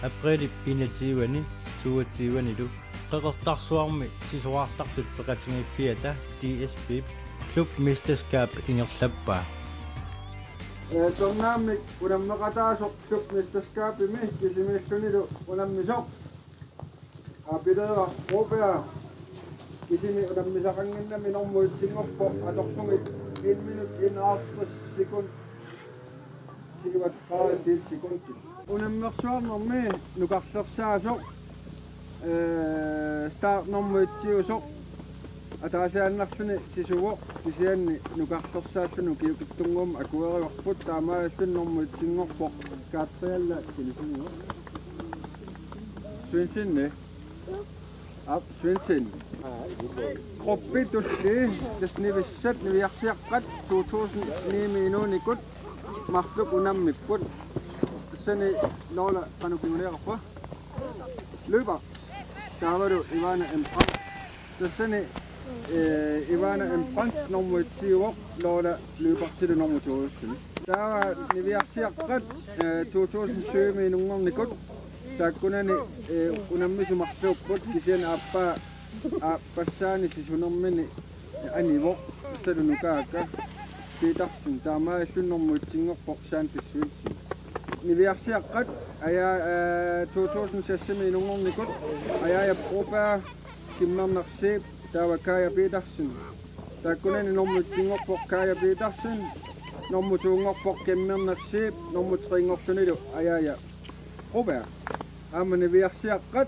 April inatiivani tuatiivanilu qeqertarsuarmi sisuartartut peqatingiffiata DSB klub mesterskab ingerlappaa tornaamik unammeqataasoq klub mesterskabimi kisimissunilu unammisoq apilera Robert kisimi unammisaqanginnami normuittingorpo atorlungit 1 minut 51 sekund sigivat 30 sekundi unammersuarnermi nuqarlersaasoq start normuittiusoq атаасааннарсуни сисуво кисианни нукартэрсаассуну киукиттунгуум акуэриорпут таамааллуннэрмуитсингорпо каатриалла килисунио свинсинне ап свинсин кроппитулли таснивиссат нивиарсиаққат 2009 минуникут марлук унаммиппут тассани лоола канукингулеерпа løber таавару ивана эмпа тассани Ivana en Frans nummer 10 år, lørdag løber til det nummer 2. Der var niviarsiaqat 2007 med nogle om det godt. Der kunne unammisu marsuupput kisian appassani sisunarmini anivo salunukaaka tiitarsin taamaasun nummer 10 år saantissuilsi. Niviarsiaqat aya 2006 med nogle om det godt. Aya proba kimmarnersiip Tawa Kaya Petersen. Der kunne en nummer 10 på Kaya Petersen. Nummer 2 på Kemmernarsip. Nummer 3 op til Ayaya. Robert. Amene vi ser ret.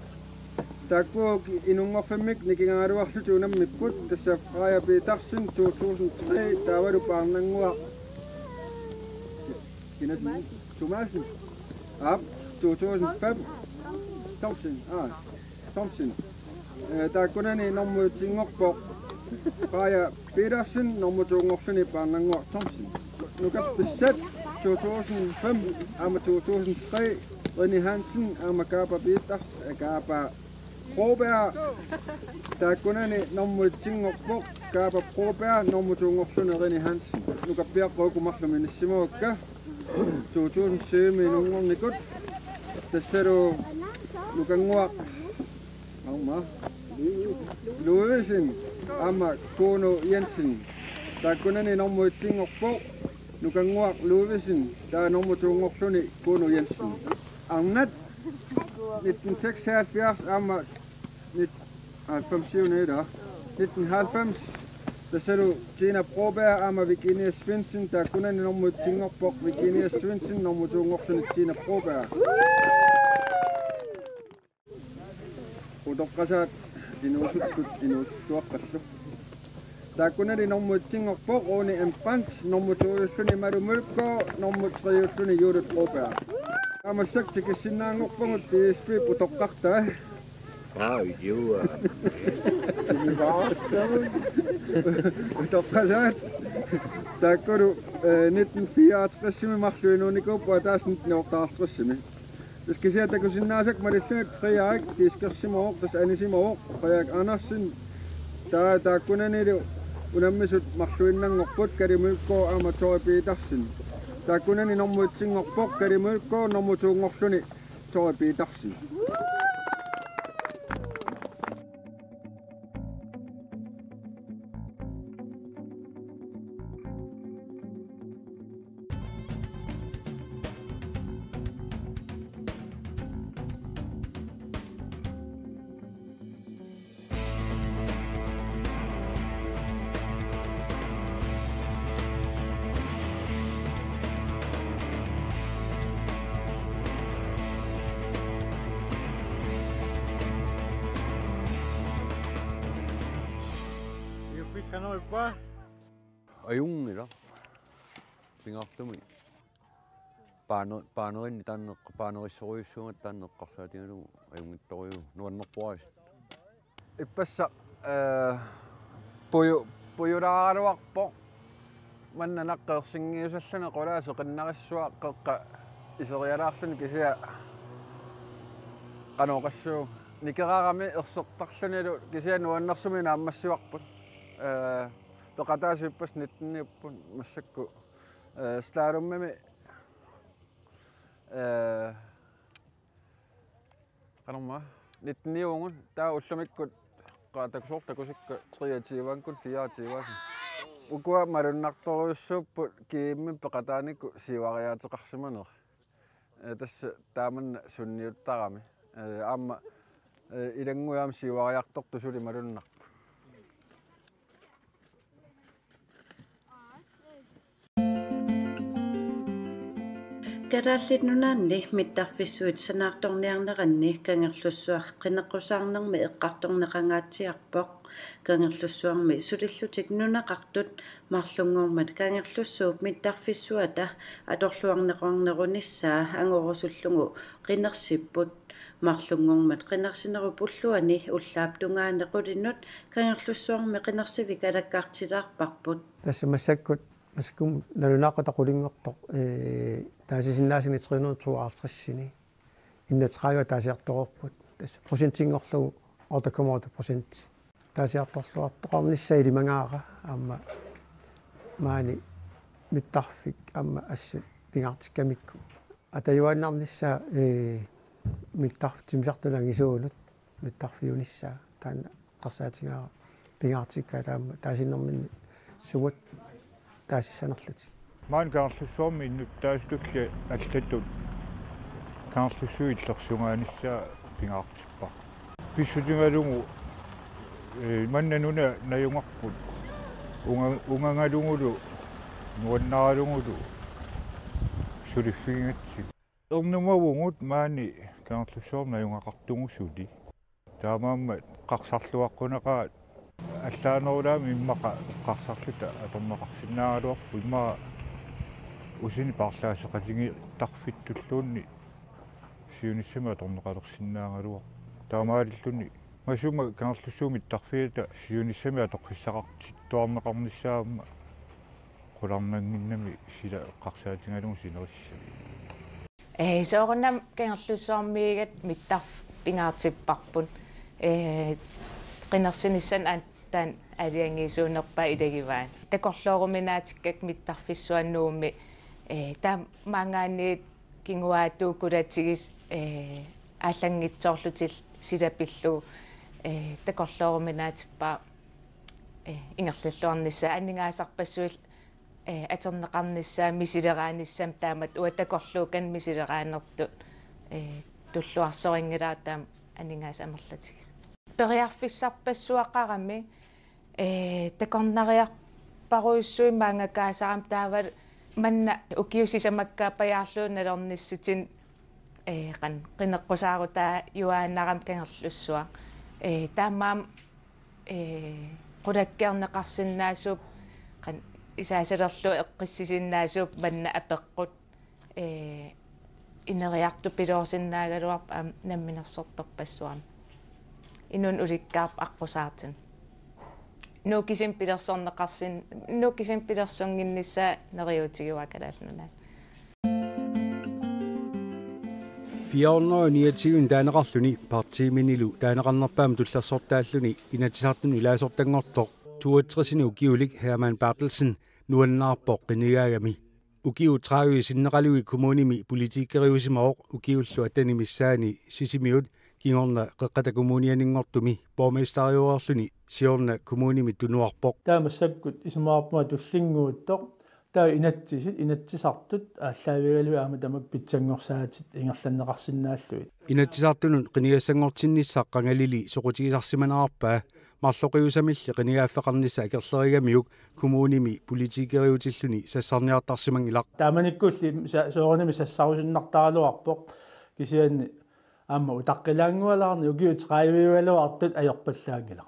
Der kunne en unge familie, der gik af vores studier med put. Det så Kaya Petersen 2003. Der var du bare nogle Kinesen. Thomasen. Op 2005. Thompson. Der kunne en nummer 10 på Kaya Petersen, nummer 2 option på Nangor Thompson. Nu kan besæt 2005, ama 2003, René Hansen, ama Gaba Peters, Gaba Proberg. Der kunne en nummer 10 på Gaba Proberg, nummer 2 option René Hansen. Nu kan Bjerg Røgge Makler med Simoka, 2007 med nogle om det godt. Det ser du, nu kan ngor. Louisen, ama Kono Jensen. Der kunne en nummer 10 på. Nu kan ngor Louisen, der er nummer 2 option Kono Jensen. Agnat 1976 ama 1990. Der ser du Gina Proberg ama Virginia Svensson. Der kunne en nummer 10 på Virginia Svensson, nummer 2 option Gina Proberg. Udokasat inusuaqqallu taakuna li nummer 10 på Rune en Frans nummer 2 suni marumulko nummer 3 suni Judith Robert ama sakti kisinnaangorpungut DSB putoqqarta you udokasat taakuru 1964 marluinuunikuuppa taas 1964 Det skal sige, at der kunne sige, at det er Frederik, det skal sige mig det er Anne Simmer, Frederik Andersen, der kunne han ikke, unammisut maksuinnang ngorput karimulko amatori Petersen. Der kunne han i nummer 10 ngorput karimulko, nummer 2 ngorpuni Tori Petersen. Kanalpa ayungila pingartumi paanoin tanno paanoissoruissuungat tanneqqarsaatigalu ayungittoriu nuannerpuaris Ipassa puyulaaruarpo manna naqqeersingiusallana qulaaso qinnarissuaq qeqqa iserialaarluni kisia qanoqassuu nikeraarami ersertarlunilu kisia nuannersumi naammassuarput peqataasippas nitniuppun massakku slaarummami qanerma 19-ungun taa ullamikkut qaatakusortakusikka 23-ankut 24-asin ukua malunnartoruussuupput kiimmi peqataanikku siuariateqarsimaner tassa taamanna sunniuttarami aamma ilanguyaam siuariartortu suli malunnarpu Kadaallinunanni mittarfissuit sanaartorniarneranni kangerlussuar qineqqusaarnermi eqqartorneqangaatsiarpoq kangerlussuarmi sulillutik nunaqartut marlunngormat kangerlussuuk mittarfissuata atorluarneqornerunissaa angorusullungu qinersipput marlunngormat qinersineru pulluani ullaaptungaanequlinnut kangerlussuarmi qinersivik alakkaartilaarparput tässä massakkut maskum nalunaqutaqulingortoq taasisinnaasini 352 innatraaga taasiartororput tassa prosentingorlugu 8,8% taasiartorluartoqarnissa ilimangaaqa aamma maani mittarfik aamma assut pingartikkamikku atajuannarnissa mittartimsartulangissuunut mittarfiunissaa taanna qarsaatingaara pingartikkaa taamma taasinnerminni sugut taasissanerluti maan kaarlussuarmi innut taasutulli аллатут kaarlussuillersungaanissa pingaartippa pissutigalungu mannanuna najungarput ungangalungulu nuannaralungulu suliffigingatsik ernumavugut maani kaarlussuarmi najungaqartungusuli taamaamma qarsarluaqquneqaat аллаанорудаами иммаqa qarsarluta atorneqarsinnaagaluarpu immaa usini parlaaseqatingi tarfittulluunni siunissama atorneqalersinnaagaluar taamaallunni masuma kaarlussuumit tarfiita siunissami atorqissaqartittuarneqarnissaamma qularnanginnami sila qarsaatingalugu sinerissa soornam kaarlussuarmiigat mittar pingaartipparpun qinersinissan taan aliangiisuunerpa ilagivaan takorluoruminaatikkak mittarfissuannuummi taa maangaanniit kinguaatuukulatigis ааллангитсоорлутил силапиллу такорлооруminaatippa ингерллуарнissaa аннигаасарпассуил атернеқарнissaa мисилерааниссам таамат уатакорлуукан мисилераанертут туллуарсорингилаа таам аннигаас амерлатигис периарфиссарпассуақарами такорнариарпаруйссуи маангакаасарам таавал манна укиусисамаккааппаяарлуу налерниссутин qan qineqqusaarutaa yuaannaram kangerlussua taammaam qulakkiarneqarsinnaasuup qan isaasalerlu eqqissisinnaasuup manna apeqqut ineriartu piloorsinnaagaluarp namminersortorpassuam inun ulikkaarp aqqusaatin nuukisin pilersornginnissaa neriutigua kalaallunaat 429 taaneqarluni partiiminilu taaneqarnerpaam tullersortaalluni inatisartun ilaasortangortoq 62 ukiulik Herman Bertelsen nuannaarpoq qinigaagami ukiu traui sinneqalui kommunimi politikkeriusimaoq ukiullu atanimissaani sisimiut kingorna qeqqatakommunianingortumi borgmesteriuarluni siorna kommunimi tunuarpoq taamassakut isumaarpuma tullinguuttoq taa inatsisartut ааллаавигалуи аама тамак питсангорсааtit ингерланнеқарсиннааллуит inatisartunun qinigassangortinnissaq qangalili soqutigisarsimanаарpaa марлоқиусамилли qinigaaffeqarnissa akerlerigamiuk kommunimi politikeriutilluni sassarniartarsimangilaq тааманиккулли соорнами сассарусиннартаралуарпоқ кисианни аама утаққилаангуалаарни укиут раивиугалуартут аёрпаллаангила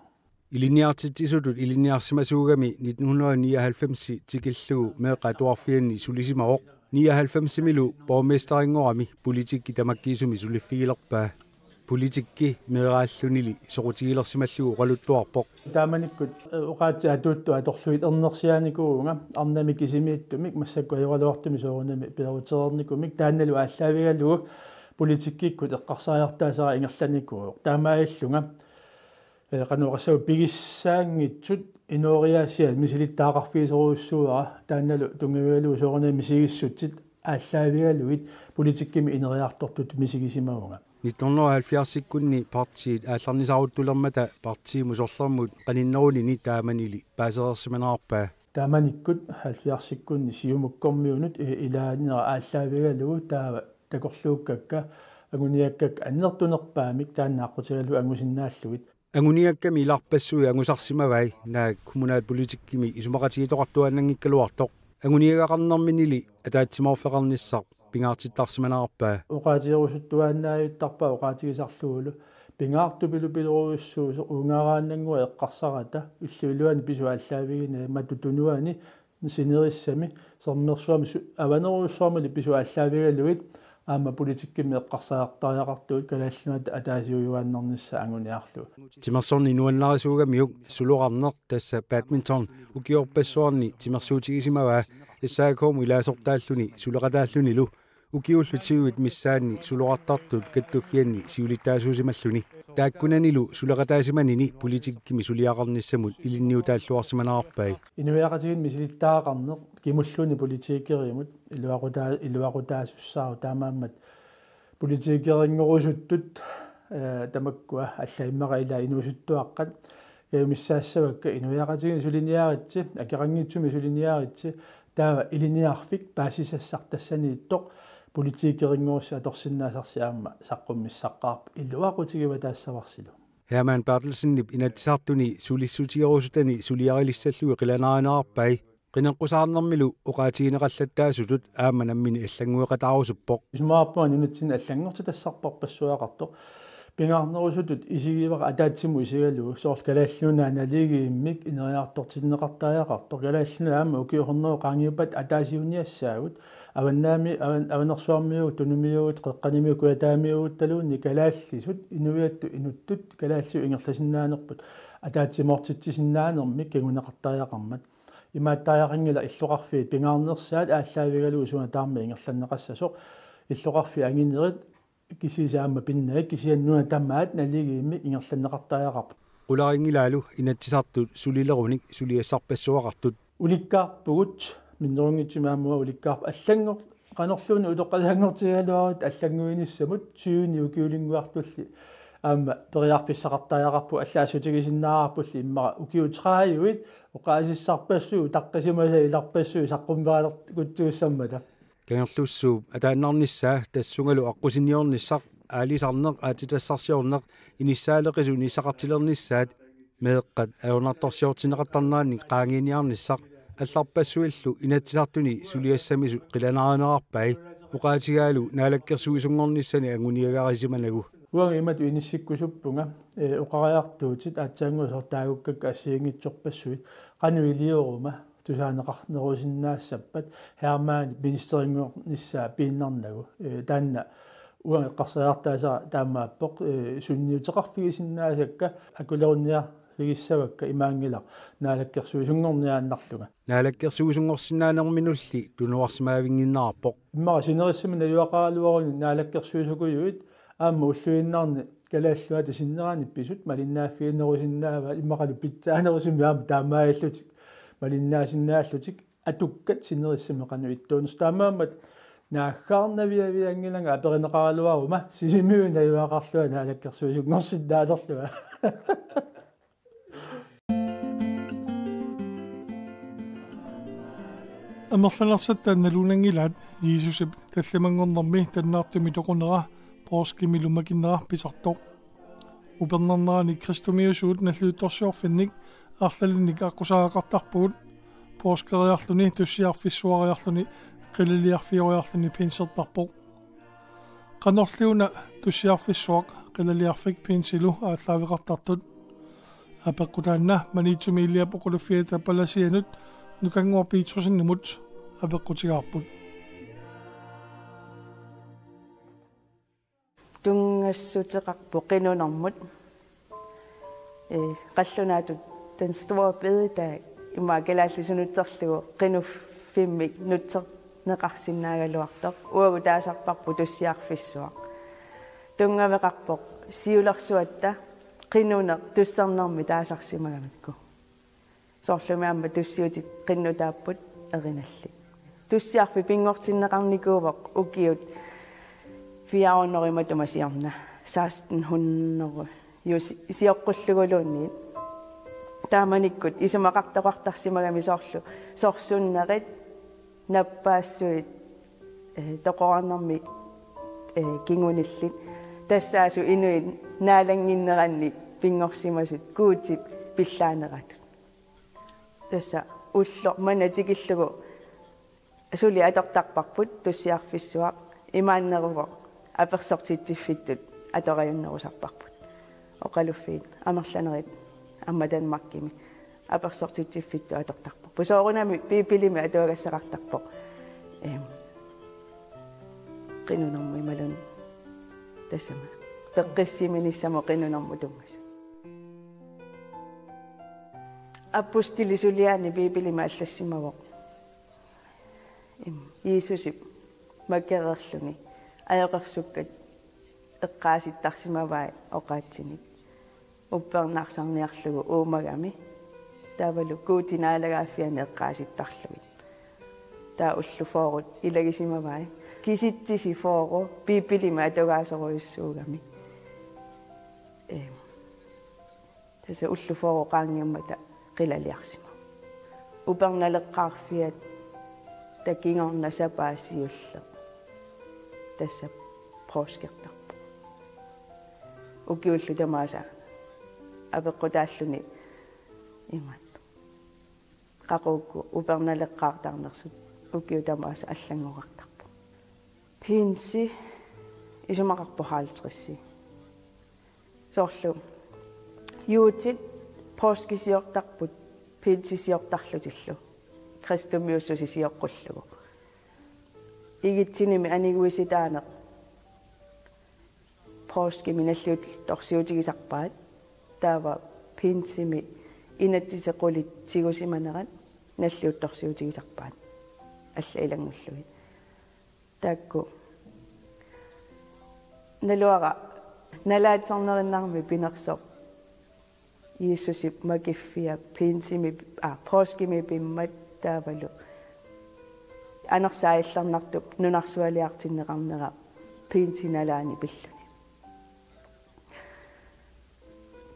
iliniartitsisutut iliniarsimasuugami 1999 tikillugu meeqatuarfianni sulisimaoq 99 milu borgmesteringorami politikki tamakkiisumi suliffigilerpaa politikki meeraallunili soqutigilersimallugu qaluttuarpoq тааманиккут уqaatsi атутту аторлуит ернерсиааникууга арнами кисимииттумик массакку ajorалуартуми соорунами пиларутерерникумик таанналу ааллаавигалугу политиккиккут эққарсариартаасара ингерланикуу таамааллунга qanuqassau pigissaangitsut inuoriaasiat misilittaaqarfiisoruussuuara taannalu tungavigalu sooruna misigissutsit ааllaавигалуит политиккими инериарторtut misigisimaunga 1970-kunni partiit aallarnisaruttulermata partiimusorlermut qaninnerunini taamanili paaserersimanarpaa тааманиккут 70-кунни сиумуккормиунут илаанера ааллаавигалугу таава такорлууккакка агуниаккак аннертунерпаамик тааннааққутигалу ангусиннааллугит агуниакками иларпассуи ангусарсимавай наа коммунаат политиккими исумақатигиторартуаннангиккалуартоқ агуниагақарнэрминили атаатсиморфеқарниссар пингаартиттарсиманаарпаа оqaатиерусуттуааннааюттарпаа оqaатигисарлугулу пингаартупилу пилоруйуссуусо унгаарааннангуа эққарсарата иллуилуани писуааллаавигина матутунуани синериссами сэрмерсуами аванеруйуссуамали писуааллаавигалуит аама политиккими эққарсаартариақартуут калааллунат атаасиуюааннернисса ангуниарлу тимерсорни нуаннарисуугамиук сулуқарнер тасса бадминтон укиорпассуарни тимерсуутигисимава иссаакоому илаасортааллуни сулеқатааллунилу укиуллутигуит миссаанни сулуқартартут каттуффианни сиулиттаасуусималлуни тааккунанилу сулеқатаасиманини политиккими сулиақарниссамут илинниутааллуарсиманаарпай инуяқатигин мисилиттаақарнеқ кимуллуни политикеримут илуақутаасуссаару таамааммат политикерингорусуттут тамаккуа аллаиммара ила инуусуттуаққат миссаассавакка инуяқатигин сулиниаритси акерангитсуми сулиниаритси таава илиниарфик паасисассартассанииттоқ политикерингорусса аторсиннаасарсиаама саққуммиссаққарп илуақутигива таассаварсилу Herman Bertelsen inatsartuni sulissutigorusutani suliarilissallui qilanaarinаарpai qinenqusaarnermilu oqaatigineqallattaasutut aamanammini allangueqataarusuppoq исмаарпаани нутсин аллангорти тассарпарпассуақарто пингаарнерусутут исигивара атаатсиму исигалу соорл калааллуна аналигииммик инериартортиннеқартааяқарто калааллуна аама укиорнео qaangiupat атаасиуниассаагут аваннаами аванерсуармиугут тунумиугут қеққанимиу куатаамиугут талуунни калааллисут инуиатту инуттут калааллиу ингерласиннаанерпут атаатсимортитсисиннаанермик кагунеқартааяқармат имааттааяқангила иллоқарфиит пингаарнерсаат ааллаавигалу суна таарми ингерланнеқассасоқ иллоқарфи ангинерит кисисаама пиннаа кисианнуна тамаат налигиимми ингерланнеқартааяқарп qularingilaalu inatsisartut sulilеруник сулиассарпассуақартут уликкаарпугут миннерунгитсимаамуа уликкаарп аллангор qanорлууни утоққалаангортигалуарут аллангуинissамут сүүни укиулингуартулли аама периарписсақартааяқарпу аллаасутигисиннаарпулли иммара укиутрааюит оqaасиссарпассуу таққисимаса иларпассуу саққумбаалер кутсуussаммата кангерлуссуу атааннарнissaa тассунгалу аққусинниорнissaq аалисарнеқ аатитассарсиорнеқ иниссаалеқису ниссақартилернissaат меэққат аунарторсиортинеқартарнаани qaangiiniarnissaq алларпассуиллу инатсисартуни сулиассамису қиланааринеқарпай оqaатигаалу наалаккерсуисунгорниссани ангуниагарисиманагу уанга имату иниссиккусуппунга оқариартуутит аатсаангуа сортаагуккакка ассиингитсорпассуи qanуилиорума тусаанеқарнерусиннаассаппат хермаани министерингуорниссаа пииннарнагу таанна уанга эққарсаартаасаа таамааппоқ сунниутеқарфигисиннаасакка акулерунниа фигиссавакка имаангилар наалаккерсуисунгорниааннарлуга наалаккерсуисунгорсинаанерминулли тунуарсимаавингиннаарпоқ иммара синериссамина юақаалуаруни наалаккерсуисукуйуит аама уллуиннаарни калааллуата синнераани писут малиннааффиинерусиннаава иммақалу питсаанерусими аама таамааллутик малиннаасиннааллутик атуккат синериссами қану иттуунс таамаамат нааххаарнавиавиангиланга аперинеқаралуарума сисимиуна юақарлуа наалаккерсуисунгорсиннаалерлуа амерланерсаттаа налунангилаат Иисусип талламангорнэрми таннаартуми тоқунера пооскимилумакиннера писартоқ упернернерани кристумиусуут наллуутторсиорфинник аарлалинник аққусаагақартарпугут пооскериарлуни туссиарфиссуариарлуни қилалиарфиориарлуни пинсертарпоқ қанерлуна туссиарфиссуақ қилалиарфик пинсилу ааллаавеқартартут апеққутаанна манитсумиилиап оқулуффиата паласианут нукангуар пиитрусиннумут апеққутигаарпут тунгассутеқарпу қинунэрмут қаллунаатут den store bededag имаакалааллисунутсерлугу qinuffimmik nutserneqarsinnaaгаluartoq уагу таасарпарпу туссиарфиссуақ тунгавеқарпоқ сиулерсуатта qinune туссернерми таасарсимагамикку соорлумиамма туссиутит qinнутааппут эриналли туссиарфи пингортиннеқарникуувоқ укиут фиауннериматумасиарна 1600 siorqulluguluunni taamanikkut isumaqartaqartarsimagami sorsunnerit nappaassuit toqoarnermi kingunillit тассаасу инуит наалангиннеранни пингорсимасут куутип пиллаанератут тасса уллор манатикиллугу асули атортарпарпут туссиарфиссуа имааннеруво аперсортитсиффиттут атораюннерусарпарпут оқалуффиит амерланерит аммадан маккими аперсортитсиффитту атортарпарпу соорунами пипилими атуагассақартарпо qinunarmi malun тассама пеққиссиминиссамо qinunarmu тунгас аппустилисулиаани пипилима аллассимаво иисусип маккерерлуни аёқерсуккат эққааситтарсимаваа оқаатсиник уппернаарсарниарлугу уумагами таавалу куутинаалагааффиани эққааситтарлугит таа уллуфоорут илагисимаваа киситсиси фоору пипилима атугаасоруйуссуугами таса уллуфоору qaangiummata qilaliarsima уперналеққарфиат такингорна сапаасиулла тасса проскертарпу укиуллу тамааса апеққутааллуни имат қақуукку уперналеққартарнерсут укиу тамааса аллангорартарпу пинси исумақарпу хаалтрисси соорлу юутит проскисиортарпут пинсисиортарлутиллу кристумиуссусисиоққуллугу игитсиними анигуиситаанеқ проски миналлуут торсиутигисарпаат таава пинсими инаттисеқулит сигусиманерат наллуут торсиутигисарпаат алла илангуллуи таакку налуара налаатсорнериннарми пинерсоқ иисусип макиффиа пинсими проскими пиммат таавалу анерсаилларнартуп нунарсуалиартиннеқарнера пинсиналаани пиллуни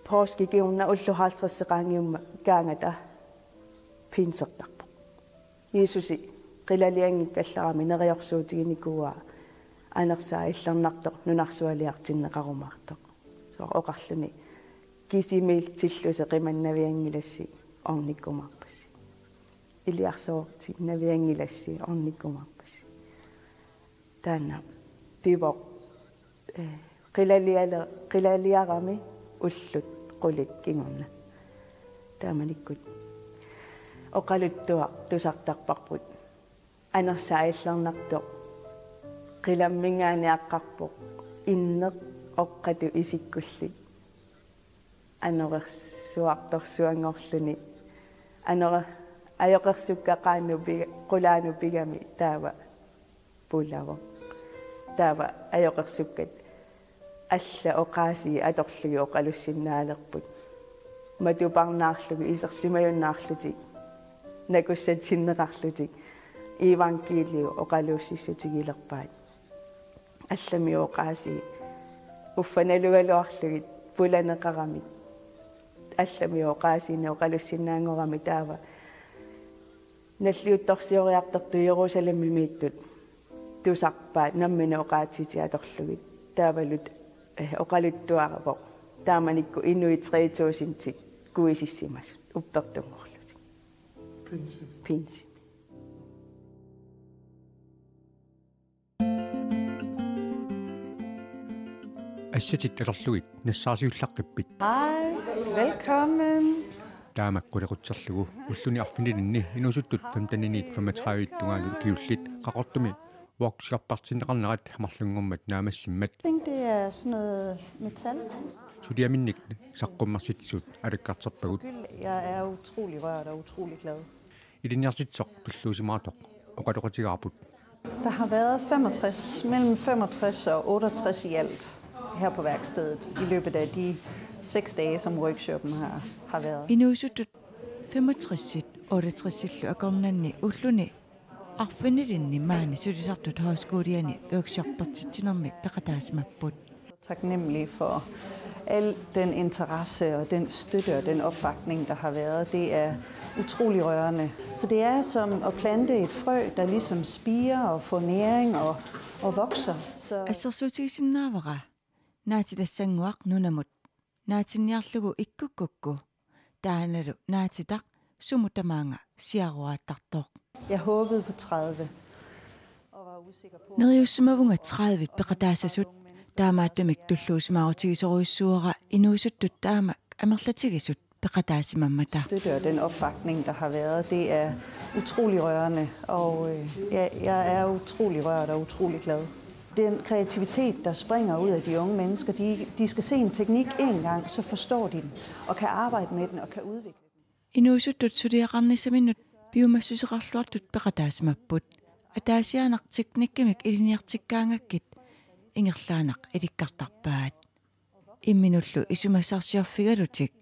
проски киунна уллухаалтрессеқаангиумма каангата пинсертарпо иисуси qilaliangikkallarami neriorsuutiginikua анерсаилларнартоқ нунарсуалиартиннеқарумаартоқ соо оқарлуни кисимил тиллусе қиманнавиангиласси орниккумарпасси илиарсоорти навиангиласси орниккумарпасси таана пиво qilaliarami уллут qulит кингорна тааманиккут оқалуттуа тусартарпарпут анерсаилларнартоқ qilammingaaniaqqarpoq inneq oqqatu isikkullit anorersuartorsuangorluni anora ajoqersukkaqaanupi qulaanupigami taava pullavo taava ajoqersukkat alla oqaasi atorlugi oqalussinnaaleqput matuparnaarlugi isersimayunnaarluti nakussatsinneqarluti evangelio oqaluussissutigilerpaat allami oqaasi uffanalugaluarlugit pulaneqaramit allami oqaasini oqalussinnaangorami taava nalliuttorsioriartartu Jerusalemmi miittut tusarpaat nammina oqaatsiti atorlugit taavalut oqaluttuaravoq taamanikku inuit 3000 kuisissimasut uppertungorluti pinsi ассатит алерлугит нассаасиуллаққиппит Hej, velkommen. таамаккулеқутсерлугу уллуни арфинилинни инусуттут 15-35 тунгаалу киуллит қақортуми вокскаппартиннеқарнерат хамарлунгуммат наамассиммат Det er sådan noget metal. сулиаминник саққуммарситсут алаккартарпагут Jeg er utrolig rørt og utrolig glad. илинниартитсоқ туллуусимаатоқ оқалоқатигаапут Der har været 65, mellem 65 og 68 i alt her på værkstedet i løbet af de 6 dage, som workshoppen har været. Inusutut 65 68 akkornanni ulluni arfinillinni maani sulisartut hauskoodiani workshoppartitsinarmi peqataasmapput Taknemmelig for al den interesse og den støtte og den opbakning, der har været. Det er utrolig rørende. Så det er som at plante et frø, der ligesom spirer og får næring og vokser. Assarsuutigisinnaavara naati tassanguaq nunamut naatinnjarlugu ikkukukku taanalu naatitaq sumutamaanga siaruaattartoq. Jeg håbede på 30. Neriussumavunga 30 peqataasasut taamaattumik tulluusimaautigisoruissuara inuusuttut taamak amerlatigisut peqataasimammata. Støtte og den opbakning, der har været, det er utrolig rørende, og jeg er utrolig rørt og utrolig glad. Den kreativitet, der springer ud af de unge mennesker, de skal se en teknik en gang, så forstår de den, og kan arbejde med den, og kan udvikle den. Inuusuttut suliaqarnissaminut biumassuseqarluartut peqataasimapput ataasiaanaq teknikkimik iliniartikkaangakkit ingerlaanaq ilikkartarpaat imminullu isumassarsiorfigalutik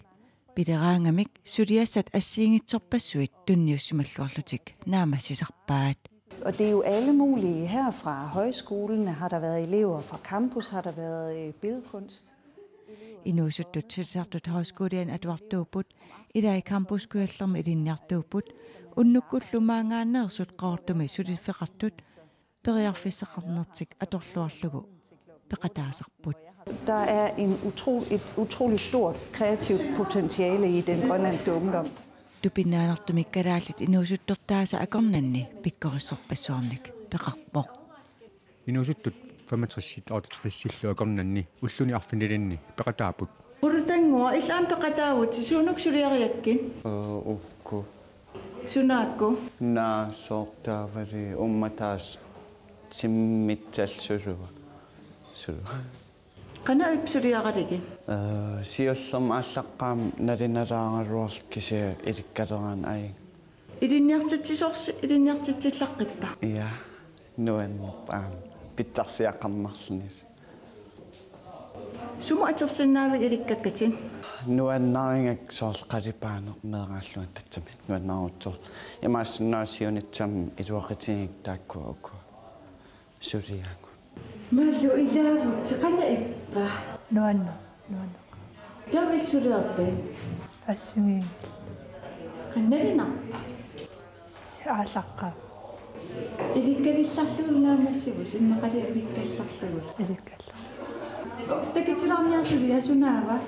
piteraangamik suliassat assiingitsorpassuit tunniussumalluarlutik naamassisarpaat. Og det er jo alle mulige. Herfra højskolen har der været elever, fra campus har der været billedkunst. Inuusuttut sulisartut højskolen atuartuuput ida i campuskuallermi ilinniartuuput unnukkullumaangaanneersut qaortumi sulifeqartut periarfissaqarnertik atorluarlugu peqataasarput. Der er et utroligt stort kreativt potentiale i den grønlandske ungdom. Tupinnaanartumik kalaallit inuusuttortaasa akornanni pikkorissorpassuarnik peqarpoq. Inuusuttut 65 68 akornanni ulluni arfinilinni peqataaput. Urutangua illaan peqataavut suunuk suliariakkin. Ukku. Sunaakku. Naasoortaavali ummataas simmitsalsusuva. Qana ipsuliaqaligi. Siullerm aallaqqaam nalinalaangaruarl kisia ilikkaleraan ai. Ilinniartitsillaqippa. Ja, nuannerpaam pittarsiaqammarlinis. Sumu atersinnaavik ilikkakkatin. Nuannaringak soorqalipaaneq meeraalluan tatsami nuannaruuttor. Imaassinnaasiunitsam iluaqitinik taakkuakku. Suliaangu. Mallu ilaavut qana ippa. Nuanna. Tawit suliarpi. Assugi. Qannalina. Aalaqqa. Ilikkalillarluullaamassivus immaqali ilikkallarlugul. Ilikkallar. Takitilarniarsulia sunaava.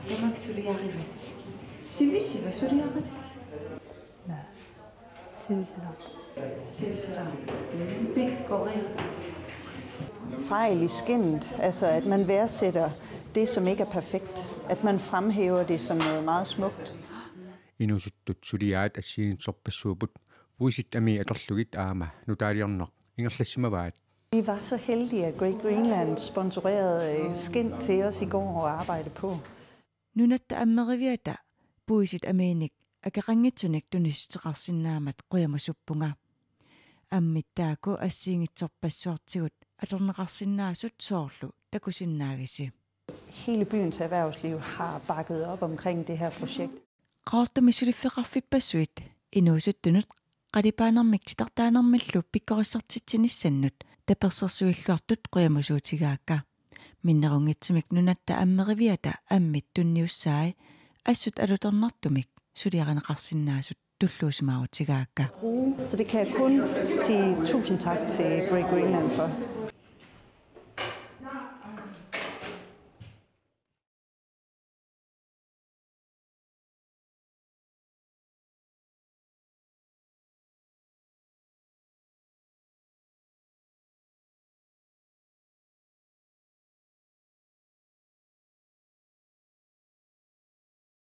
Tamak suliarivat. Sivisiva suliarit. Nej. Sivisira. Sivisira. Pikkori. Fejl i skindet, altså at man værdsætter det, som ikke er perfekt. At man fremhæver det som noget meget smukt. Inuusuttut suliaat assiingitsorpassuuput puisit ami atorlugit aama nutaaliarneq ingerlassimavaat. Vi var så heldige, at Great Greenland sponsorerede skind til os i går og arbejde på. Nunatta ammeriviata puisit amiinik akaranngitsunik tunissutеqarsinnaamat quyamusuppunga. Ammittaako assiingitsorpassuartigut atorneqarsinnaasut soorlu takusinnaagisi. Hele byens erhvervsliv har bakket op omkring det her projekt. Qaortumi sulifeqarfippassuit inuusuttunut qalipaanermik titartaanermillu pikkorissartitsinissannut tapersersuilluartut quyamusuutigaakka. Minnerungitsimik nunatta ammeriviata ammit tunniussaai assut alutornartumik suliaqaneqarsinnaasut tulluusimaavutigaakka. Så det kan jeg kun sige tusind tak til Great Greenland for.